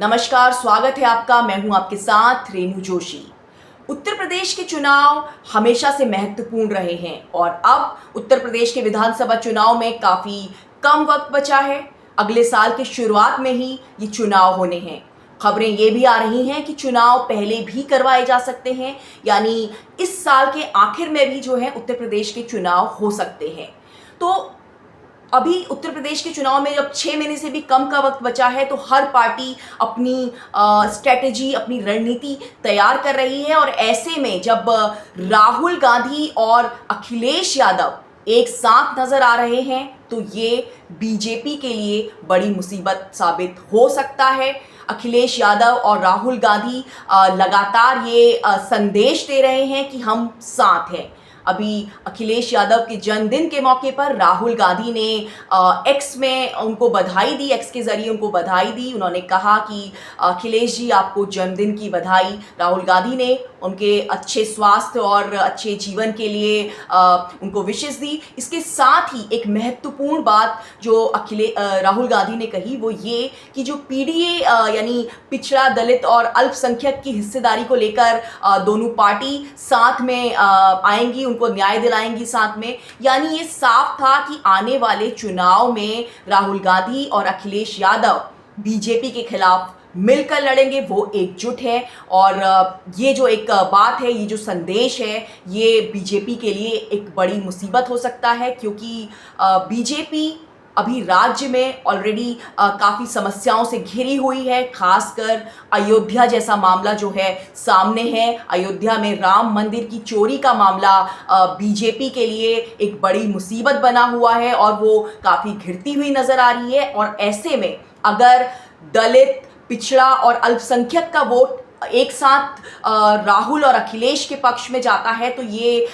नमस्कार, स्वागत है आपका। मैं हूं आपके साथ रेणु जोशी। उत्तर प्रदेश के चुनाव हमेशा से महत्वपूर्ण रहे हैं और अब उत्तर प्रदेश के विधानसभा चुनाव में काफ़ी कम वक्त बचा है। अगले साल की शुरुआत में ही ये चुनाव होने हैं। खबरें ये भी आ रही हैं कि चुनाव पहले भी करवाए जा सकते हैं, यानी इस साल के आखिर में भी जो है उत्तर प्रदेश के चुनाव हो सकते हैं। तो अभी उत्तर प्रदेश के चुनाव में जब 6 महीने से भी कम का वक्त बचा है, तो हर पार्टी अपनी स्ट्रेटेजी, अपनी रणनीति तैयार कर रही है। और ऐसे में जब राहुल गांधी और अखिलेश यादव एक साथ नजर आ रहे हैं, तो ये बीजेपी के लिए बड़ी मुसीबत साबित हो सकता है। अखिलेश यादव और राहुल गांधी लगातार ये संदेश दे रहे हैं कि हम साथ हैं। अभी अखिलेश यादव के जन्मदिन के मौके पर राहुल गांधी ने एक्स में उनको बधाई दी, एक्स के जरिए उनको बधाई दी। उन्होंने कहा कि अखिलेश जी, आपको जन्मदिन की बधाई। राहुल गांधी ने उनके अच्छे स्वास्थ्य और अच्छे जीवन के लिए उनको विशेष दी। इसके साथ ही एक महत्वपूर्ण बात जो राहुल गांधी ने कही, वो ये कि जो पीडीए यानी पिछड़ा, दलित और अल्पसंख्यक की हिस्सेदारी को लेकर दोनों पार्टी साथ में आएंगी, उनको न्याय दिलाएंगी साथ में। यानी ये साफ था कि आने वाले चुनाव में राहुल गांधी और अखिलेश यादव बीजेपी के खिलाफ मिलकर लड़ेंगे, वो एकजुट है। और ये जो एक बात है, ये जो संदेश है, ये बीजेपी के लिए एक बड़ी मुसीबत हो सकता है, क्योंकि बीजेपी अभी राज्य में ऑलरेडी काफ़ी समस्याओं से घिरी हुई है। खासकर अयोध्या जैसा मामला जो है सामने है। अयोध्या में राम मंदिर की चोरी का मामला बीजेपी के लिए एक बड़ी मुसीबत बना हुआ है और वो काफ़ी घिरती हुई नज़र आ रही है। और ऐसे में अगर दलित, पिछड़ा और अल्पसंख्यक का वोट एक साथ राहुल और अखिलेश के पक्ष में जाता है, तो ये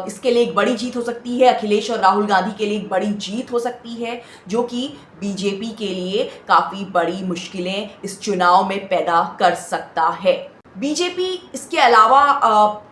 इसके लिए एक बड़ी जीत हो सकती है। अखिलेश और राहुल गांधी के लिए एक बड़ी जीत हो सकती है, जो कि बीजेपी के लिए काफ़ी बड़ी मुश्किलें इस चुनाव में पैदा कर सकता है। बीजेपी इसके अलावा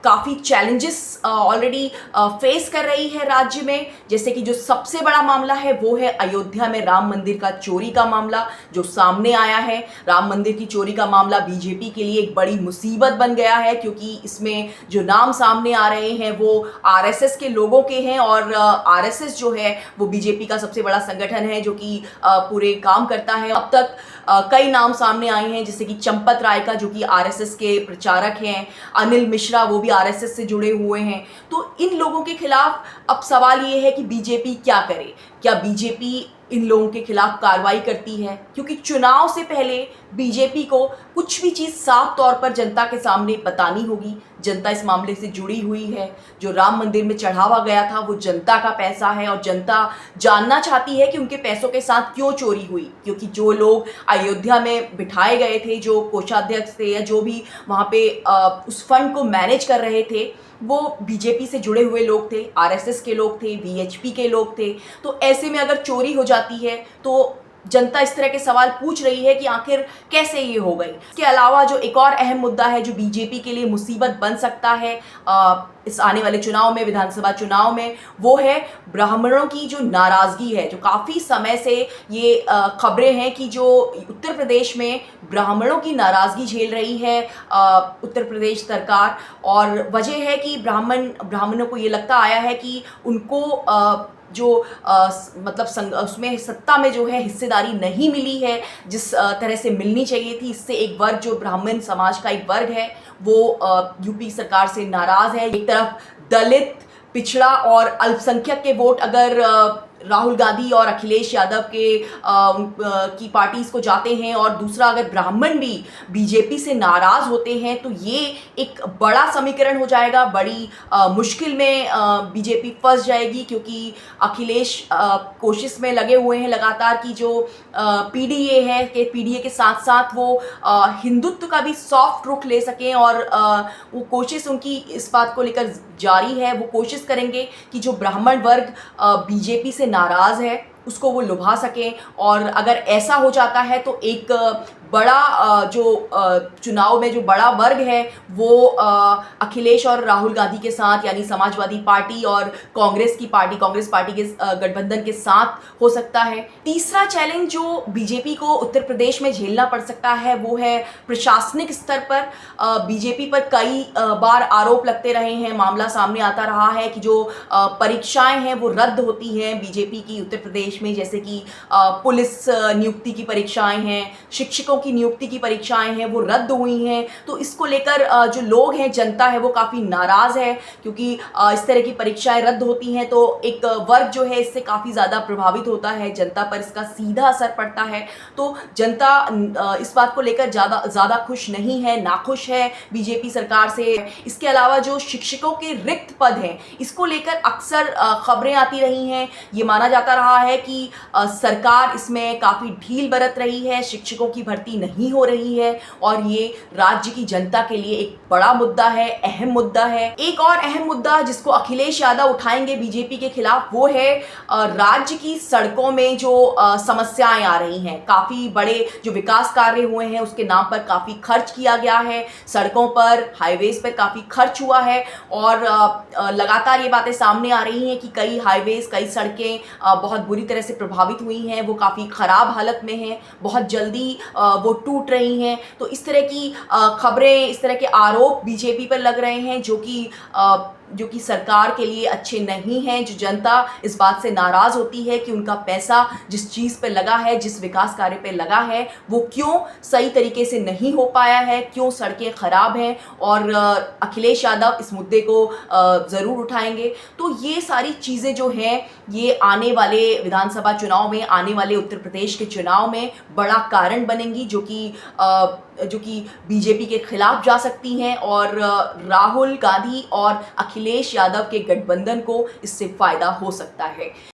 काफ़ी चैलेंजेस ऑलरेडी फेस कर रही है राज्य में। जैसे कि जो सबसे बड़ा मामला है वो है अयोध्या में राम मंदिर का चोरी का मामला जो सामने आया है। राम मंदिर की चोरी का मामला बीजेपी के लिए एक बड़ी मुसीबत बन गया है, क्योंकि इसमें जो नाम सामने आ रहे हैं वो आरएसएस के लोगों के हैं। और आरएसएस जो है वो बीजेपी का सबसे बड़ा संगठन है जो कि पूरे काम करता है। अब तक कई नाम सामने आए हैं, जैसे कि चंपत राय का, जो कि आरएसएस के प्रचारक हैं, अनिल मिश्रा, वो भी आरएसएस से जुड़े हुए हैं। तो इन लोगों के खिलाफ अब सवाल ये है कि बीजेपी क्या करे। क्या बीजेपी इन लोगों के खिलाफ कार्रवाई करती है? क्योंकि चुनाव से पहले बीजेपी को कुछ भी चीज़ साफ तौर पर जनता के सामने बतानी होगी। जनता इस मामले से जुड़ी हुई है। जो राम मंदिर में चढ़ावा गया था वो जनता का पैसा है और जनता जानना चाहती है कि उनके पैसों के साथ क्यों चोरी हुई। क्योंकि जो लोग अयोध्या में बिठाए गए थे, जो कोषाध्यक्ष थे या जो भी वहाँ पे उस फंड को मैनेज कर रहे थे, वो बीजेपी से जुड़े हुए लोग थे, आरएसएस के लोग थे, वीएचपी के लोग थे। तो ऐसे में अगर चोरी हो जाती है तो जनता इस तरह के सवाल पूछ रही है कि आखिर कैसे ये हो गई। इसके अलावा जो एक और अहम मुद्दा है जो बीजेपी के लिए मुसीबत बन सकता है इस आने वाले चुनाव में, विधानसभा चुनाव में, वो है ब्राह्मणों की जो नाराज़गी है। जो काफ़ी समय से ये खबरें हैं कि जो उत्तर प्रदेश में ब्राह्मणों की नाराज़गी झेल रही है उत्तर प्रदेश सरकार। और वजह है कि ब्राह्मणों को ये लगता आया है कि उनको जो मतलब उसमें सत्ता में जो है हिस्सेदारी नहीं मिली है जिस तरह से मिलनी चाहिए थी। इससे एक वर्ग, जो ब्राह्मण समाज का एक वर्ग है, वो यूपी सरकार से नाराज़ है। एक तरफ दलित, पिछड़ा और अल्पसंख्यक के वोट अगर राहुल गांधी और अखिलेश यादव की पार्टीज को जाते हैं, और दूसरा अगर ब्राह्मण भी बीजेपी से नाराज होते हैं, तो ये एक बड़ा समीकरण हो जाएगा। बड़ी मुश्किल में बीजेपी फंस जाएगी, क्योंकि अखिलेश कोशिश में लगे हुए हैं लगातार कि जो पीडीए है, कि पीडीए के साथ साथ वो हिंदुत्व का भी सॉफ्ट रुख ले सकें। और वो कोशिश उनकी इस बात को लेकर जारी है। वो कोशिश करेंगे कि जो ब्राह्मण वर्ग बीजेपी से नाराज़ है उसको वो लुभा सकें। और अगर ऐसा हो जाता है तो एक बड़ा चुनाव में जो बड़ा वर्ग है वो अखिलेश और राहुल गांधी के साथ यानी समाजवादी पार्टी और कांग्रेस पार्टी के गठबंधन के साथ हो सकता है। तीसरा चैलेंज जो बीजेपी को उत्तर प्रदेश में झेलना पड़ सकता है वो है प्रशासनिक स्तर पर। बीजेपी पर कई बार आरोप लगते रहे हैं, मामला सामने आता रहा है कि जो परीक्षाएं हैं वो रद्द होती हैं बीजेपी की उत्तर प्रदेश में, जैसे कि पुलिस नियुक्ति की परीक्षाएं हैं, शिक्षकों की नियुक्ति की परीक्षाएं हैं वो रद्द हुई हैं। तो इसको लेकर जो लोग हैं, जनता है, वो काफ़ी नाराज़ है क्योंकि इस तरह की परीक्षाएं रद्द होती हैं तो एक वर्ग जो है इससे काफ़ी ज़्यादा प्रभावित होता है, जनता पर इसका सीधा असर पड़ता है। तो जनता इस बात को लेकर ज़्यादा खुश नहीं है, नाखुश है बीजेपी सरकार से। इसके अलावा जो शिक्षकों के रिक्त पद हैं इसको लेकर अक्सर खबरें आती रही हैं। ये माना जाता रहा है कि सरकार इसमें काफ़ी ढील बरत रही है, शिक्षकों की भर्ती नहीं हो रही है और ये राज्य की जनता के लिए एक बड़ा मुद्दा है, अहम मुद्दा है। एक और अहम मुद्दा जिसको अखिलेश यादव उठाएंगे बीजेपी के खिलाफ वो है राज्य की सड़कों में जो समस्याएं आ रही हैं। काफ़ी बड़े जो विकास कार्य हुए हैं उसके नाम पर काफ़ी खर्च किया गया है, सड़कों पर, हाईवेज पर काफ़ी खर्च हुआ है और लगातार ये बातें सामने आ रही हैं कि कई हाईवेज, कई सड़कें बहुत बुरी तरह से प्रभावित हुई हैं, वो काफ़ी ख़राब हालत में हैं, बहुत जल्दी वो टूट रही हैं। तो इस तरह की खबरें, इस तरह के आरोप बीजेपी पर लग रहे हैं जो कि सरकार के लिए अच्छे नहीं हैं। जो जनता इस बात से नाराज़ होती है कि उनका पैसा जिस चीज़ पे लगा है, जिस विकास कार्य पे लगा है, वो क्यों सही तरीके से नहीं हो पाया है, क्यों सड़कें ख़राब हैं। और अखिलेश यादव इस मुद्दे को ज़रूर उठाएंगे। तो ये सारी चीज़ें जो हैं ये आने वाले विधानसभा चुनाव में, आने वाले उत्तर प्रदेश के चुनाव में बड़ा कारण बनेंगी जो कि बीजेपी के खिलाफ जा सकती हैं और राहुल गांधी और अखिलेश यादव के गठबंधन को इससे फायदा हो सकता है।